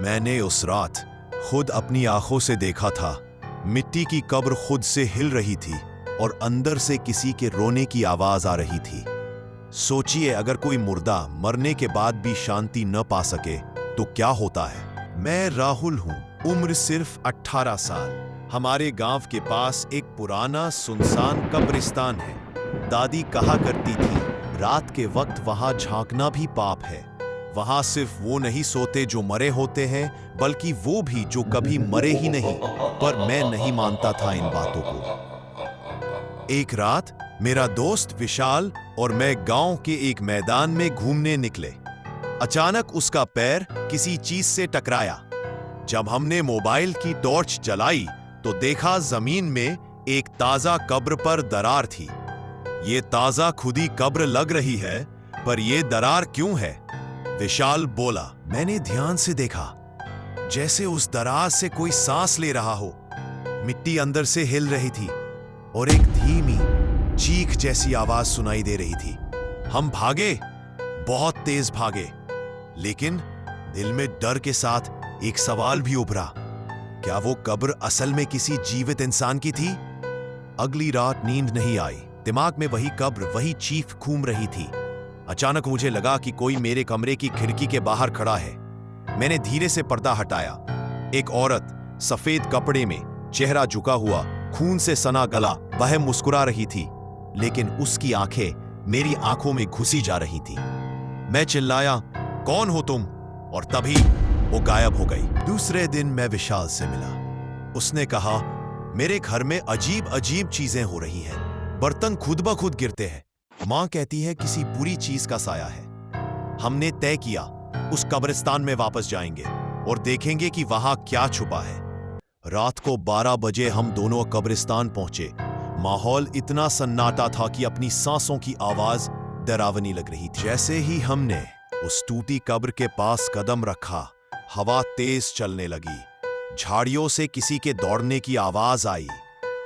मैंने उस रात खुद अपनी आंखों से देखा था। मिट्टी की कब्र खुद से हिल रही थी और अंदर से किसी के रोने की आवाज आ रही थी। सोचिए, अगर कोई मुर्दा मरने के बाद भी शांति न पा सके तो क्या होता है। मैं राहुल हूं, उम्र सिर्फ 18 साल। हमारे गांव के पास एक पुराना सुनसान कब्रिस्तान है। दादी कहा करती थी, रात के वक्त वहां झांकना भी पाप है। वहां सिर्फ वो नहीं सोते जो मरे होते हैं, बल्कि वो भी जो कभी मरे ही नहीं। पर मैं नहीं मानता था इन बातों को। एक रात मेरा दोस्त विशाल और मैं गांव के एक मैदान में घूमने निकले। अचानक उसका पैर किसी चीज से टकराया। जब हमने मोबाइल की टॉर्च जलाई तो देखा जमीन में एक ताजा कब्र पर दरार थी। ये ताजा खुदी कब्र लग रही है, पर यह दरार क्यों है? विशाल बोला। मैंने ध्यान से देखा, जैसे उस दरार से कोई सांस ले रहा हो। मिट्टी अंदर से हिल रही थी और एक धीमी चीख जैसी आवाज सुनाई दे रही थी। हम भागे, बहुत तेज भागे, लेकिन दिल में डर के साथ एक सवाल भी उभरा, क्या वो कब्र असल में किसी जीवित इंसान की थी? अगली रात नींद नहीं आई। दिमाग में वही कब्र, वही चीख घूम रही थी। अचानक मुझे लगा कि कोई मेरे कमरे की खिड़की के बाहर खड़ा है। मैंने धीरे से पर्दा हटाया। एक औरत सफेद कपड़े में, चेहरा झुका हुआ, खून से सना गला, वह मुस्कुरा रही थी, लेकिन उसकी आंखें मेरी आंखों में घुसी जा रही थी। मैं चिल्लाया, कौन हो तुम? और तभी वो गायब हो गई। दूसरे दिन मैं विशाल से मिला। उसने कहा, मेरे घर में अजीब अजीब चीजें हो रही हैं। बर्तन खुद ब खुद गिरते हैं। मां कहती है किसी बुरी चीज का साया है। हमने तय किया उस कब्रिस्तान में वापस जाएंगे और देखेंगे कि वहां क्या छुपा है। रात को 12 बजे हम दोनों कब्रिस्तान पहुंचे। माहौल इतना सन्नाटा था कि अपनी सांसों की आवाज डरावनी लग रही थी। जैसे ही हमने उस टूटी कब्र के पास कदम रखा, हवा तेज चलने लगी। झाड़ियों से किसी के दौड़ने की आवाज आई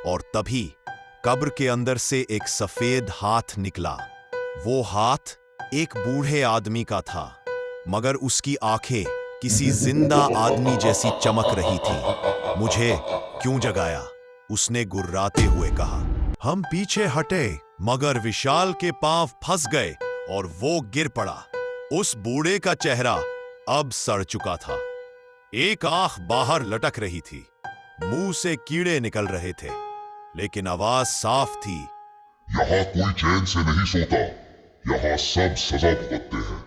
और तभी कब्र के अंदर से एक सफेद हाथ निकला। वो हाथ एक बूढ़े आदमी का था, मगर उसकी आंखें किसी जिंदा आदमी जैसी चमक रही थी। मुझे क्यों जगाया? उसने गुर्राते हुए कहा। हम पीछे हटे, मगर विशाल के पांव फंस गए और वो गिर पड़ा। उस बूढ़े का चेहरा अब सड़ चुका था। एक आंख बाहर लटक रही थी, मुंह से कीड़े निकल रहे थे, लेकिन आवाज साफ थी। यहाँ कोई चैन से नहीं सोता, यहाँ सब सजा भुगतते हैं।